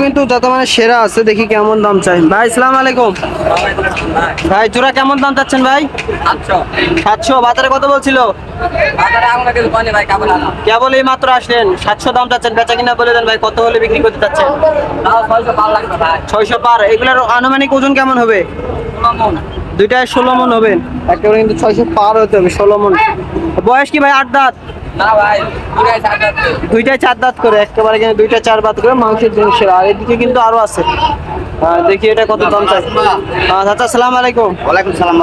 কিন্তু যত মানে সেরা আছে, দেখি কেমন দাম চাই ভাই। আসসালামু আলাইকুম ভাই, জোড়া কেমন দাম চাচ্ছেন ভাই? 700। বাজারে কত বলছিল? কেবল এই মাত্র আসলেন, 700 দাম চাচ্ছেন, বেচা কিনা বলে দেন ভাই, কত হলে বিক্রি করতে চাচ্ছেন? 600 পার। এগুলোর আনুমানিক ওজন কেমন হবে? দুইটায় 16 মন হবে একেবারে, কিন্তু 600 পার হতে হবে, 16 মন। বয়স কি ভাই 8 দাঁত? দুইটায় 4 দাঁত করে, একেবারে কিন্তু দুইটা 4 দাঁত করে মাংসের জিনিসের। আর এদিকে কিন্তু আরো আছে, দেখি এটা কত দাম চাই। চাচা আসসালামু আলাইকুম। ওয়ালাইকুম সালাম।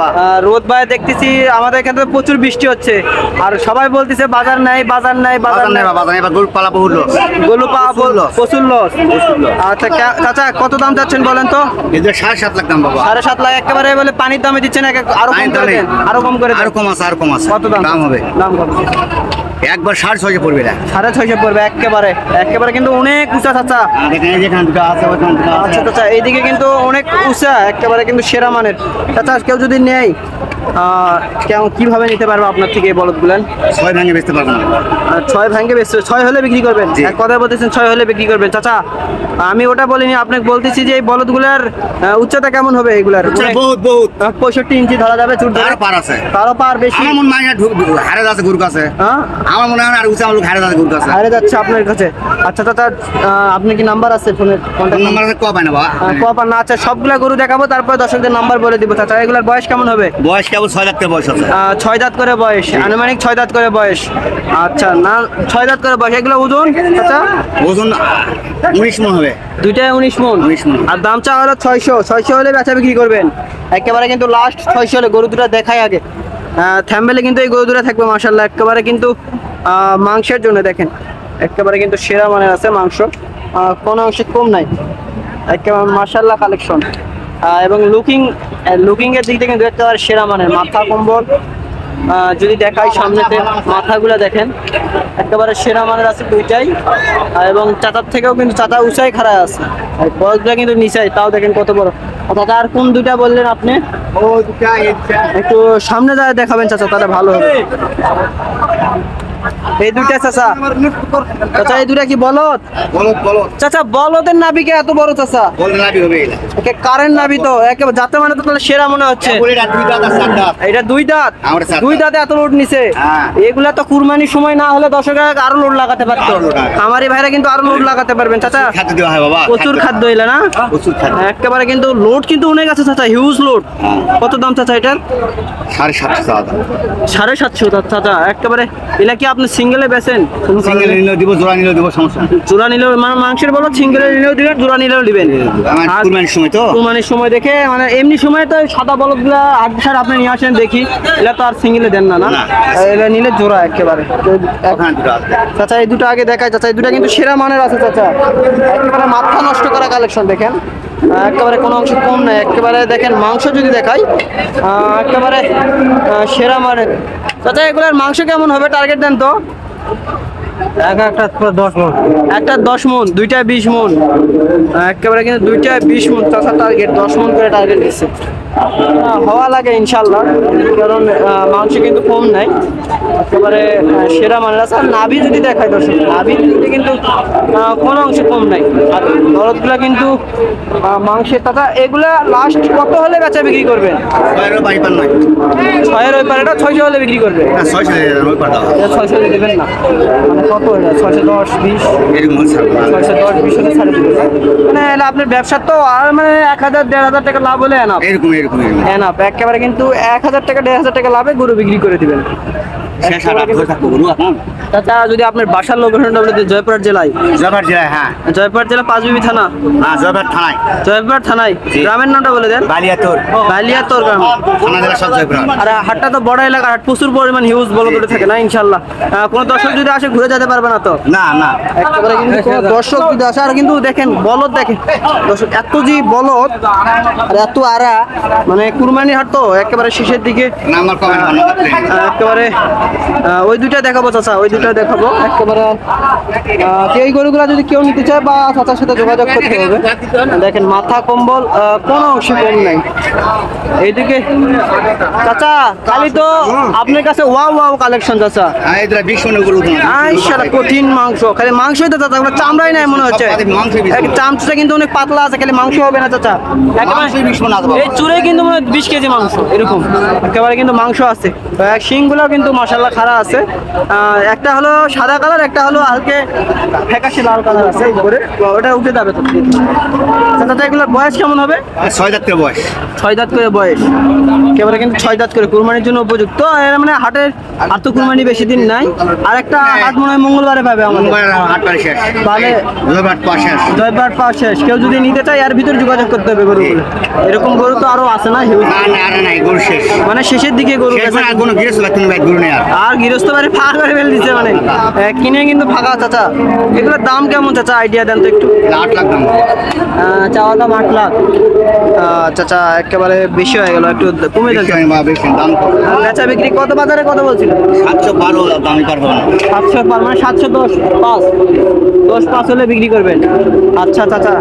রোদ ভাই দেখতেছি আমাদের এখানে তো প্রচুর বৃষ্টি হচ্ছে, আর সবাই বলতেছে বাজার নাই, বাজার নাই, বাজার নাই। গরু পালা বহু লস, গরু পাওয়া প্রচুর লস। আচ্ছা চাচা কত দাম চাচ্ছেন বলেন তো? 7.5 লাখ দাম বাবা। 7.5 লাখ একেবারে বলে পানির দামে দিচ্ছেন, আরো কম করে দেন, আরো কম করে দেন। আরো কম আছে, আরো কম আছে। কত দাম হবে? দাম কত? একবার 650 পড়বে না, 650 পড়বে একেবারে, একেবারে কিন্তু অনেক উঁচা চাচা। দেখেন যেখানে দুটো আছে ওখানে দুটো আছে। আচ্ছা চাচা এইদিকে কিন্তু অনেক উঁচা, একেবারে কিন্তু সেরা মানের। চাচা কেউ যদি নেয় কেমন কিভাবে নিতে পারবো আপনার থেকে এই বলদগুলো? 6 ভাঙে বেচতে পারবো না। 6 ভাঙে বেচতে, 6 হলে বিক্রি করবেন? এক কথা বলতেছেন 6 হলে বিক্রি করবেন। চাচা আমি ওটা বলিনি, আপনাকে বলতেছি যে এই বলদগুলার উচ্চতা কেমন হবে? এগুলার বহুত বহুত 65 ইঞ্চি ধরা যাবে চুট? তারও পার আছে, তারও পার বেশি। আমার মন মানে হারে যাচ্ছে গরু কাছে। আমার মনে হয় আর উঁচা লোক হারে যাচ্ছে গরু কাছে, হারে যাচ্ছে আপনার কাছে। আচ্ছা চাচা আপনি কি নাম্বার আছে ফোনের? কন্ট্যাক্ট নাম্বার আছে কয় না বাবা? কপা না আছে, সবগুলা গরু দেখাবো, তারপরে দর্শকদের নাম্বার বলে দিব। চাচা এগুলার বয়স কেমন হবে? বয়স কেবল 6 লাখ বয়স আছে। 6 দাঁত করে বয়স, আনুমানিক 6 দাঁত করে বয়স। আচ্ছা না 6 দাঁত করে বয়স। এগুলো ওজন চাচা? ওজন 19 মন হবে। দুইটায় 19 মন। আর দাম চা হলো 600 হলে বেচা বিক্রি করবেন একেবারে, কিন্তু লাস্ট 600 হলে। গরু দুটো দেখাই আগে, থ্যাম্বেলে কিন্তু এই গরু দুটো থাকবে মাশাআল্লাহ, একেবারে কিন্তু মাংসের জন্য দেখেন একেবারে কিন্তু সেরা মানের আছে মাংস, কোনো অংশে কম নাই, একেবারে মাশাআল্লাহ কালেকশন। এবং লুকিং এর দিক থেকে কিন্তু একেবারে সেরা মানের। মাথা কম্বল যদি দেখাই সামনেতে, মাথাগুলো দেখেন একেবারে সেরা মানের আছে দুইটাই। এবং চাচার থেকেও কিন্তু চাচা উঁচাই খাড়া আছে, বয়সগুলো কিন্তু নিচাই, তাও দেখেন কত বড়। চাচা আর কোন দুইটা বললেন আপনি? একটু সামনে যায় দেখাবেন চাচা, তাহলে ভালো হবে। এই দুইটা চাচা, চাচা এই দুইটা কি বলদ? চাচা বলদের নাভিকে এত বড় চাচা? কারেন্ট নাভি তো একেবারে, যাতে মানে তো তাহলে সেরা মনে হচ্ছে। এটা 2 দাঁত, 2 দাঁতে এত লোড নিছে। এগুলা তো কুরবানির সময় না হলে দর্শকেরা আরো লোড লাগাতে পারতো, আমারই ভাইরা কিন্তু আরো লোড লাগাতে পারবেন। চাচা প্রচুর খাদ্য এলে না, একেবারে কিন্তু লোড কিন্তু অনেক আছে চাচা, হিউজ লোড। কত দাম চাচা এটার? 750 চাচা একেবারে। এলা কি আপনি সিঙ্গেলে বেচেন? সিঙ্গেল নিলেও দিব, জোড়া নিলেও দিব, সমস্যা নেই। জোড়া নিলেও মানে মাংসের বলো, সিঙ্গেলে নিলেও দিবেন, জোড়া নিলেও দিবেন। কুরবানির সময় তো, কুরবানির সময় দেখে, মানে এমনি সময় তো সাদা বলদগুলা হাট সার আপনি নিয়ে আসেন দেখি, এলা তো আর সিঙ্গেলে দেন না, না এলা নিলে জোড়া একেবারে। চাচা এই দুটো আগে দেখায় চাচা, এই দুটো কিন্তু সেরা মানের আছে চাচা, একেবারে মাথা নষ্ট করা কালেকশন দেখেন, একেবারে কোনো অংশ কম নাই। একেবারে দেখেন মাংস যদি দেখাই একেবারে সেরা মানের। চাচা এগুলার মাংস কেমন হবে টার্গেট দেন তো? একটা 10 মন, একটা 10 মন, দুইটায় 20 মন, একেবারে কিন্তু দুইটায় 20 মন চাচা টার্গেট, 10 মন করে টার্গেট দিচ্ছে। হওয়া লাগে ইনশাল্লাহ, কারণ মাংস কিন্তু কম নাই, একেবারে সেরা মানের আছে। আর নাভি যদি দেখায় দর্শক, নাভি দিতে কিন্তু কোনো অংশ কম নাই। আর দরদগুলা কিন্তু মাংসের টাকা। এগুলা লাস্ট কত হলে বেচা বিক্রি করবেন? 6-এর ওই পার, এটা 600 হলে বিক্রি করবে। 600 দেবেন না, মানে কত 610 20 এরকম 610 20 হলে ছাড়ে দিবেন। মানে আপনার ব্যবসার তো আর মানে 1000 1500 টাকা লাভ হলে এনাফ, এনাফ একেবারে। কিন্তু 1000 টাকা 1500 টাকা লাভে গরু বিক্রি করে দিবেন। চাচা যদি আপনার বাসার লোকেশনটা বলে দিই, জয়পুরহাট জেলায়? হ্যাঁ, জয়পুরহাট জেলা পাঁচবিবি থানা। জয়পুরহাট থানায়। গ্রামের নামটা বলে দেন? বালিয়াতোর গ্রাম। আর হাটটা তো বড় এলাকা, হাট প্রচুর পরিমাণ হিউজ বলদ থাকে না ইনশাল্লাহ। কোনো দর্শক যদি আসে ঘুরে যেতে পারবে না তো? না একেবারে কিন্তু কোনো দর্শক যদি আসে, আর কিন্তু দেখেন বলদ দেখেন দর্শক, এত যে বলদ আর এত আরা, মানে কুরবানি হাট তো একেবারে শেষের দিকে, একেবারে ওই দুইটা দেখাবো চাচা, ওই দুইটা দেখাবো একেবারে। এই গরুগুলা যদি কেউ নিতে চায় বা চাচার সাথে যোগাযোগ করতে হবে। দেখেন মাথা কম্বল কোনো অংশে কম নাই। এইদিকে চাচা খালি তো আপনার কাছে ওয়াও ওয়াও কালেকশন চাচা। কঠিন মাংস, খালি মাংসই তো চাচা, চামড়াই নাই মনে হচ্ছে। চামচটা কিন্তু অনেক পাতলা আছে, খালি মাংস হবে না চাচা। এই চুরে কিন্তু মনে হয় 20 কেজি মাংস এরকম, একেবারে কিন্তু মাংস আছে। শিংগুলো কিন্তু মাশাআল্লাহ খাড়া আছে। একটা হলো সাদা কালার, একটা হলো হালকা ফ্যাকাশে লাল কালার আছে উপরে, ওটা উঠে যাবে তো। চাচা এগুলোর বয়স কেমন হবে? 6 দাঁত করে বয়স। 6 দাঁত করে বয়স, একেবারে কিন্তু 6 দাঁত করে, কুরবানির জন্য উপযুক্ত। এর মানে হাটের আর তো কুরবানি বেশি দিন নাই, আর একটা হাট মনে হয় মঙ্গলবারে পাবে আমাদের। তাহলে জয়বাট পাওয়া শেষ। কেউ যদি নিতে চায় এর ভিতরে যোগাযোগ করতে হবে গরুগুলো। এরকম গরু তো আরো আছে না? মানে শেষের দিকে গরু আর গৃহস্থ বাড়ি ফাঁকা করে ফেলে দিচ্ছে, মানে কিনে কিন্তু ফাঁকা। চাচা এগুলোর দাম কেমন চাচা, আইডিয়া দেন তো একটু। 8 লাখ দাম। চাওয়া দাম 8 লাখ। চাচা একেবারে বেশি হয়ে গেল, একটু কমে যাচ্ছে। বেচা বিক্রি কত, বাজারে কত বলছিল? 712 দাম পারবো না। 700 পার, মানে 710 5 হলে বিক্রি করবেন। আচ্ছা চাচা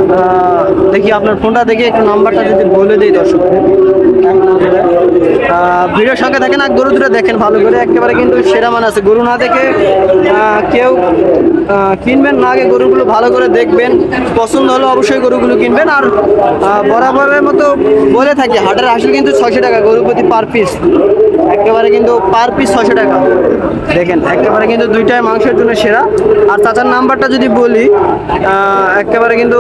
দেখি আপনার ফোনটা দেখে একটু নাম্বারটা যদি বলে দিই দর্শক। ভিডিওর সঙ্গে দেখেন আর গরু দুটো দেখেন ভালো করে, একেবারে কিন্তু সেরা মান আছে। গরু না দেখে কেউ কিনবেন না, আগে গরুগুলো ভালো করে দেখবেন, পছন্দ হলে অবশ্যই গরুগুলো কিনবেন। আর বরাবরের মতো বলে থাকি হাটের আসলে কিন্তু 600 টাকা গরু প্রতি পার পিস, একেবারে কিন্তু পার পিস 600 টাকা। দেখেন একেবারে কিন্তু দুইটাই মাংসের জন্য সেরা। আর চাচার নাম্বারটা যদি বলি, একেবারে কিন্তু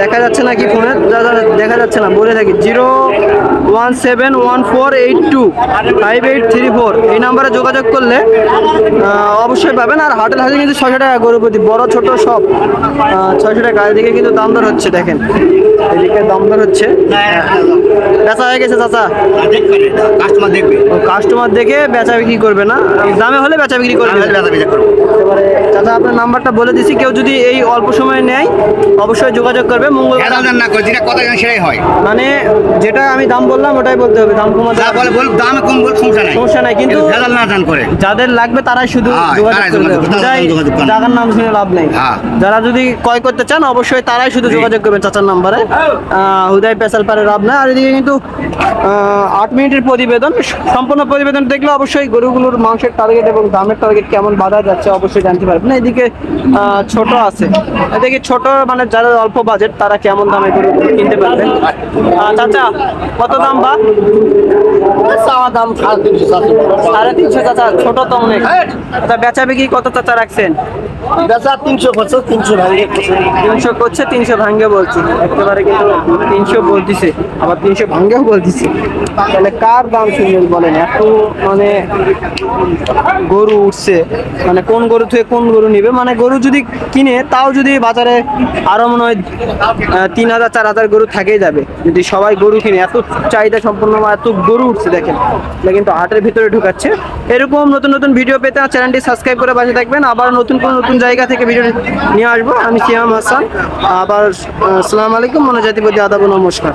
দেখা যাচ্ছে না কি ফোনে, দেখা যাচ্ছে না, বলে থাকি 01714825834 এই নাম্বারে যোগাযোগ করলে অবশ্যই পাবেন। আর হাটের হাতে কিন্তু 600 টাকা গরু প্রতি, বড় ছোট সব 600 টাকা। এদিকে কিন্তু দাম দর হচ্ছে, দেখেন এদিকে দাম দর হচ্ছে। বেচা হয়ে গেছে চাচা, কাস্টমার দেখে বেচা বিক্রি করবে না, দামে হলে বেচা বিক্রি করবে। এবারে চাচা আপনার নাম্বারটা বলে দিছি, কেউ যদি এই অল্প সময়ে নেয় অবশ্যই যোগাযোগ করবে। মানে যেটা আমি দাম বললাম ওটাই বলতে হবে, দাম কমা সমস্যা নাই, কিন্তু যাদের লাগবে তারাই শুধু যোগাযোগ করবে। টাকার নাম শুনে লাভ নেই। যারা যদি ক্রয় করতে চান অবশ্যই তারাই শুধু যোগাযোগ করবেন চাচার নাম্বারে, হুদাই পেশাল পারে লাভ নাই। আর এদিকে কিন্তু 8 মিনিটের প্রতিবেদন, সম্পূর্ণ প্রতিবেদন দেখলে অবশ্যই গরুগুলোর মাংসের টার্গেট এবং দামের টার্গেট কেমন বাড়া যাচ্ছে অবশ্যই জানতে পারবেন। এদিকে ছোট আছে, এদিকে ছোট মানে যারা অল্প বাজেট তারা কেমন দামে গরুগুলো কিনতে পারবেন। চাচা কত দাম বা? চাওয়া দাম 350 চাচা, ছোট তো অনেক। বেচা বিক্রি কত চাচা রাখছেন? বেচা 300 করছে, 300 ভাঙে 300 করছে, 300 ভাঙ্গে বলছি, একেবারে কিন্তু 300 বলতিছে, আবার 300 ভাঙ্গেও বলতিছে। তাহলে কার দাম শুনবেন বলেন? এত মানে গরু উঠছে, মানে কোন গরু থেকে কোন গরু নিবে। মানে গরু যদি কিনে তাও যদি বাজারে আরো মনে হয় 3000-4000 গরু থাকেই যাবে যদি সবাই গরু কিনে। এত চাহিদা সম্পন্ন, এত গরু উঠছে দেখেন, এটা কিন্তু হাটের ভিতরে ঢুকাচ্ছে। এরকম নতুন নতুন ভিডিও পেতে চ্যানেলটি সাবস্ক্রাইব করে পাশে থাকবেন। আবার নতুন জায়গা থেকে ভিডিও নিয়ে আসবো। আমি সিয়াম হাসান, আবার আসসালামু আলাইকুম, মনোজাতিপতি আদাব, নমস্কার।